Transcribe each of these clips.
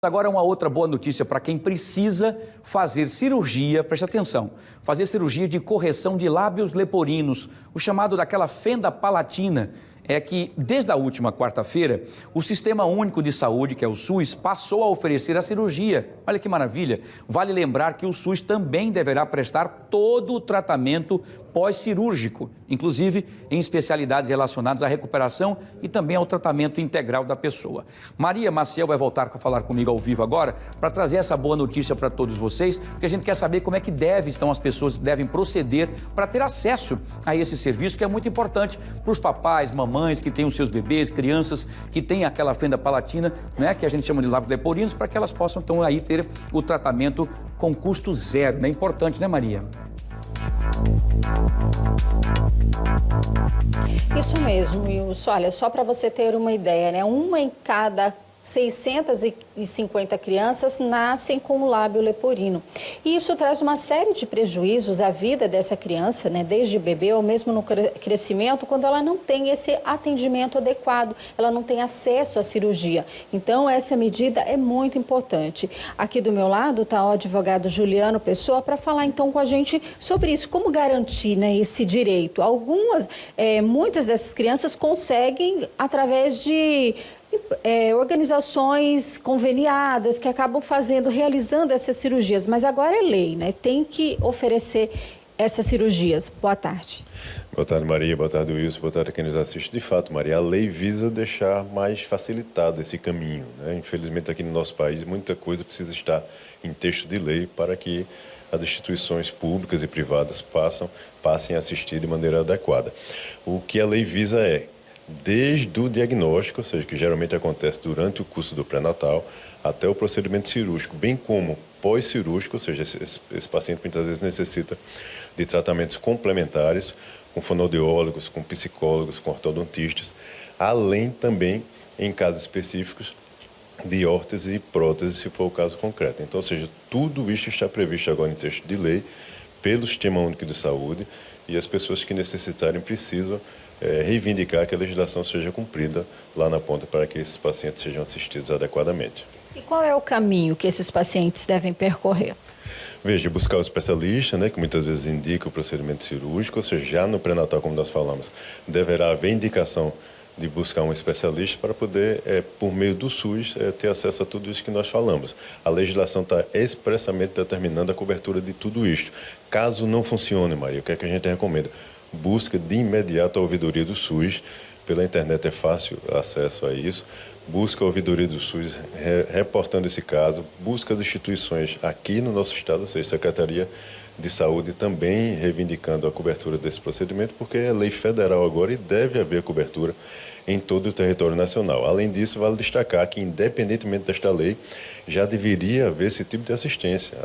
Agora uma outra boa notícia para quem precisa fazer cirurgia, preste atenção, fazer cirurgia de correção de lábios leporinos, o chamado daquela fenda palatina. É que, desde a última quarta-feira, o Sistema Único de Saúde, que é o SUS, passou a oferecer a cirurgia. Olha que maravilha! Vale lembrar que o SUS também deverá prestar todo o tratamento pós-cirúrgico, inclusive em especialidades relacionadas à recuperação e também ao tratamento integral da pessoa. Maria Maciel vai voltar a falar comigo ao vivo agora para trazer essa boa notícia para todos vocês, porque a gente quer saber como é que as pessoas devem proceder para ter acesso a esse serviço, que é muito importante para os papais, mamães que têm os seus bebês, crianças que têm aquela fenda palatina, né, que a gente chama de lábios leporinos, para que elas possam então aí ter o tratamento com custo zero. É importante, né, Maria? Isso mesmo, Wilson. Olha, só para você ter uma ideia, né? Uma em cada 650 crianças nascem com o lábio leporino. E isso traz uma série de prejuízos à vida dessa criança, né? Desde bebê ou mesmo no crescimento, quando ela não tem esse atendimento adequado, ela não tem acesso à cirurgia. Então, essa medida é muito importante. Aqui do meu lado está o advogado Juliano Pessoa para falar então com a gente sobre isso, como garantir, né, esse direito. Muitas dessas crianças conseguem através de organizações conveniadas que acabam realizando essas cirurgias, mas agora é lei, né? Tem que oferecer essas cirurgias. Boa tarde. Boa tarde, Maria. Boa tarde, Wilson. Boa tarde a quem nos assiste. De fato, Maria, a lei visa deixar mais facilitado esse caminho, né? Infelizmente, aqui no nosso país, muita coisa precisa estar em texto de lei para que as instituições públicas e privadas passem a assistir de maneira adequada. O que a lei visa desde o diagnóstico, ou seja, que geralmente acontece durante o curso do pré-natal, até o procedimento cirúrgico, bem como pós-cirúrgico, ou seja, esse paciente muitas vezes necessita de tratamentos complementares, com fonoaudiólogos, com psicólogos, com ortodontistas, além também, em casos específicos, de órtese e prótese, se for o caso concreto. Então, ou seja, tudo isso está previsto agora em texto de lei, pelo Sistema Único de Saúde, e as pessoas que necessitarem precisam reivindicar que a legislação seja cumprida lá na ponta para que esses pacientes sejam assistidos adequadamente. E qual é o caminho que esses pacientes devem percorrer? Veja, buscar o especialista, né, que muitas vezes indica o procedimento cirúrgico, ou seja, já no pré-natal, como nós falamos, deverá haver indicação de buscar um especialista para poder, por meio do SUS, ter acesso a tudo isso que nós falamos. A legislação está expressamente determinando a cobertura de tudo isto. Caso não funcione, Maria, o que é que a gente recomenda? Busca de imediato a ouvidoria do SUS, pela internet é fácil acesso a isso, busca a ouvidoria do SUS reportando esse caso, busca as instituições aqui no nosso estado, ou seja, Secretaria de Saúde também reivindicando a cobertura desse procedimento, porque é lei federal agora e deve haver cobertura em todo o território nacional. Além disso, vale destacar que, independentemente desta lei, já deveria haver esse tipo de assistência.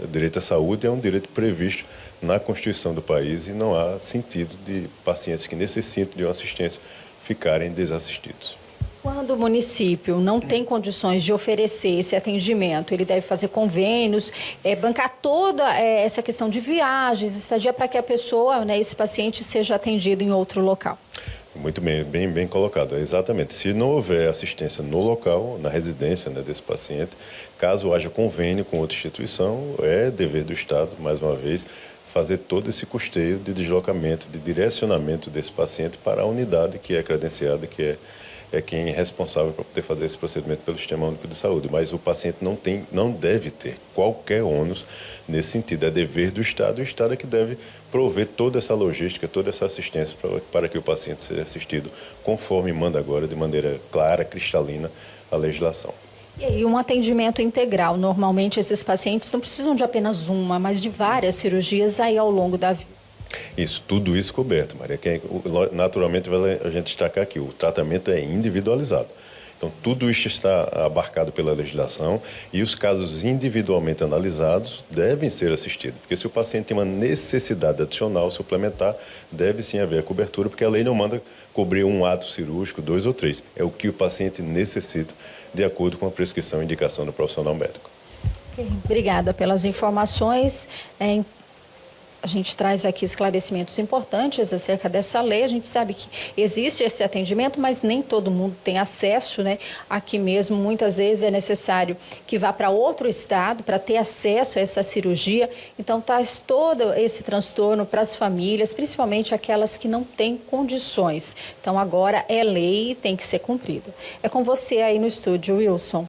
O direito à saúde é um direito previsto na Constituição do país e não há sentido de pacientes que necessitam de uma assistência ficarem desassistidos. Quando o município não tem condições de oferecer esse atendimento, ele deve fazer convênios, bancar toda essa questão de viagens, estadia, para que a pessoa, né, esse paciente, seja atendido em outro local. Muito bem, bem colocado. Exatamente. Se não houver assistência no local, na residência, né, desse paciente, caso haja convênio com outra instituição, é dever do Estado, mais uma vez, fazer todo esse custeio de deslocamento, de direcionamento desse paciente para a unidade que é credenciada, que é quem é responsável para poder fazer esse procedimento pelo Sistema Único de Saúde. Mas o paciente não deve ter qualquer ônus nesse sentido. É dever do Estado, e o Estado é que deve prover toda essa logística, toda essa assistência para que o paciente seja assistido conforme manda agora, de maneira clara, cristalina, a legislação. E aí, um atendimento integral. Normalmente, esses pacientes não precisam de apenas uma, mas de várias cirurgias aí ao longo da vida. Tudo isso coberto, Maria. Naturalmente, vale a gente destacar aqui, o tratamento é individualizado. Então, tudo isso está abarcado pela legislação e os casos individualmente analisados devem ser assistidos. Porque se o paciente tem uma necessidade adicional, suplementar, deve sim haver a cobertura, porque a lei não manda cobrir um ato cirúrgico, 2 ou 3. É o que o paciente necessita, de acordo com a prescrição e indicação do profissional médico. Obrigada pelas informações. A gente traz aqui esclarecimentos importantes acerca dessa lei. A gente sabe que existe esse atendimento, mas nem todo mundo tem acesso, né? Aqui mesmo, muitas vezes é necessário que vá para outro estado para ter acesso a essa cirurgia. Então, traz todo esse transtorno para as famílias, principalmente aquelas que não têm condições. Então, agora é lei e tem que ser cumprida. É com você aí no estúdio, Wilson.